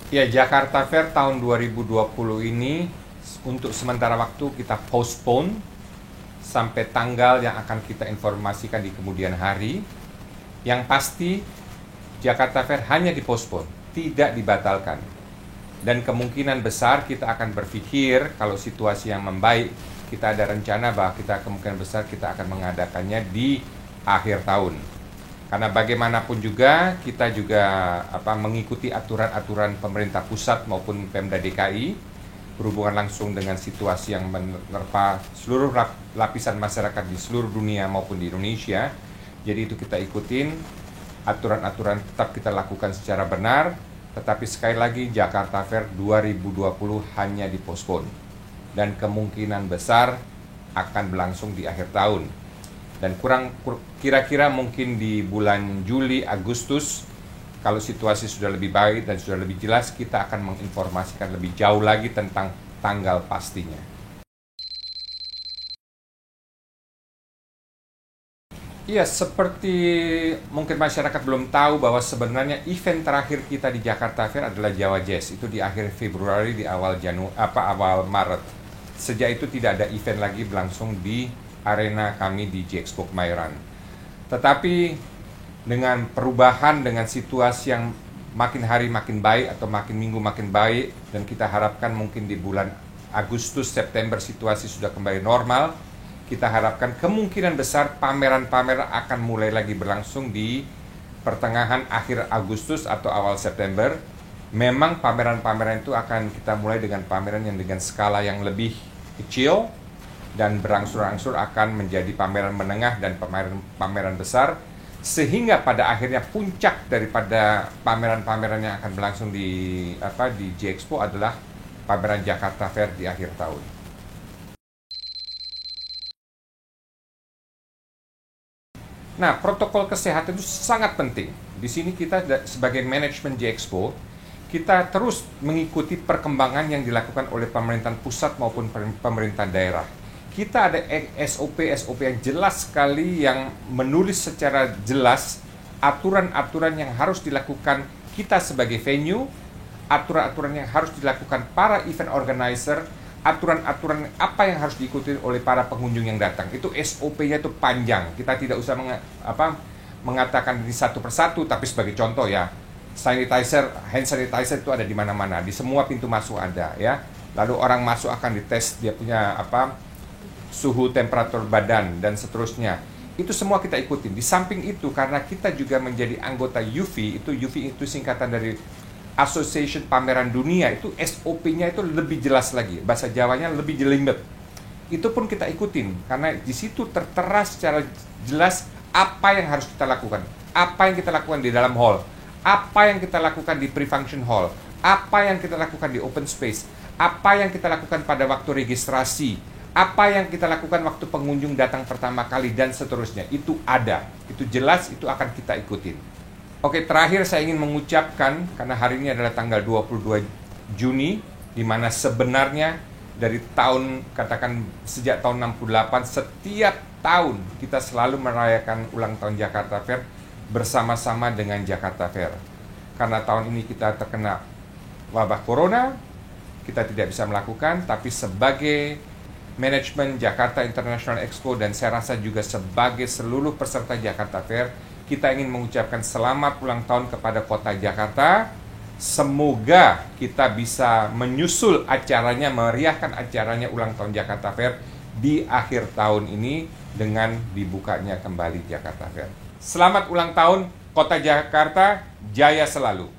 Ya, Jakarta Fair tahun 2020 ini untuk sementara waktu kita postpone sampai tanggal yang akan kita informasikan di kemudian hari. Yang pasti Jakarta Fair hanya dipospon, tidak dibatalkan. Dan kemungkinan besar kita akan berpikir kalau situasi yang membaik, kita ada rencana bahwa kemungkinan besar kita akan mengadakannya di akhir tahun. Karena bagaimanapun juga kita juga mengikuti aturan-aturan pemerintah pusat maupun Pemda DKI berhubungan langsung dengan situasi yang menerpa seluruh lapisan masyarakat di seluruh dunia maupun di Indonesia. Jadi itu kita ikutin, aturan-aturan tetap kita lakukan secara benar, tetapi sekali lagi Jakarta Fair 2020 hanya dipospon dan kemungkinan besar akan berlangsung di akhir tahun. Dan kira-kira mungkin di bulan Juli, Agustus, kalau situasi sudah lebih baik dan sudah lebih jelas, kita akan menginformasikan lebih jauh lagi tentang tanggal pastinya. Iya, seperti mungkin masyarakat belum tahu bahwa sebenarnya event terakhir kita di Jakarta Fair adalah Jawa Jazz. Itu di akhir Februari, di awal awal Maret. Sejak itu tidak ada event lagi berlangsung di arena kami di J-Expo Kemayoran. Tetapi dengan perubahan, dengan situasi yang makin hari makin baik atau makin minggu makin baik, dan kita harapkan mungkin di bulan Agustus, September situasi sudah kembali normal, kita harapkan kemungkinan besar pameran-pameran akan mulai lagi berlangsung di pertengahan akhir Agustus atau awal September. Memang pameran-pameran itu akan kita mulai dengan pameran yang dengan skala yang lebih kecil, dan berangsur-angsur akan menjadi pameran menengah dan pameran besar, sehingga pada akhirnya puncak daripada pameran-pameran yang akan berlangsung di J-Expo adalah pameran Jakarta Fair di akhir tahun. Nah, protokol kesehatan itu sangat penting. Di sini kita sebagai manajemen J-Expo, kita terus mengikuti perkembangan yang dilakukan oleh pemerintahan pusat maupun pemerintah daerah. Kita ada SOP yang jelas sekali yang menulis secara jelas aturan-aturan yang harus dilakukan kita sebagai venue, aturan-aturan yang harus dilakukan para event organizer, aturan-aturan apa yang harus diikuti oleh para pengunjung yang datang. Itu SOP-nya itu panjang. Kita tidak usah mengatakan ini satu persatu, tapi sebagai contoh ya, hand sanitizer itu ada di mana-mana, di semua pintu masuk ada ya. Lalu orang masuk akan dites dia punya suhu, temperatur badan, dan seterusnya. Itu semua kita ikutin. Di samping itu, karena kita juga menjadi anggota UV itu singkatan dari Association Pameran Dunia, itu SOP-nya itu lebih jelas lagi. Bahasa Jawanya lebih jelimet. Itu pun kita ikutin, karena di situ tertera secara jelas apa yang harus kita lakukan. Apa yang kita lakukan di dalam hall, apa yang kita lakukan di pre-function hall, apa yang kita lakukan di open space, apa yang kita lakukan pada waktu registrasi, apa yang kita lakukan waktu pengunjung datang pertama kali, dan seterusnya. Itu ada, itu jelas, itu akan kita ikutin. Oke, terakhir saya ingin mengucapkan, karena hari ini adalah tanggal 22 Juni, di mana sebenarnya dari sejak tahun 68, setiap tahun kita selalu merayakan ulang tahun Jakarta Fair bersama-sama dengan Jakarta Fair. Karena tahun ini kita terkena wabah corona, kita tidak bisa melakukan, tapi sebagai manajemen Jakarta International Expo, dan saya rasa juga sebagai seluruh peserta Jakarta Fair, kita ingin mengucapkan selamat ulang tahun kepada Kota Jakarta. Semoga kita bisa menyusul acaranya, meriahkan acaranya ulang tahun Jakarta Fair di akhir tahun ini dengan dibukanya kembali Jakarta Fair. Selamat ulang tahun Kota Jakarta, jaya selalu.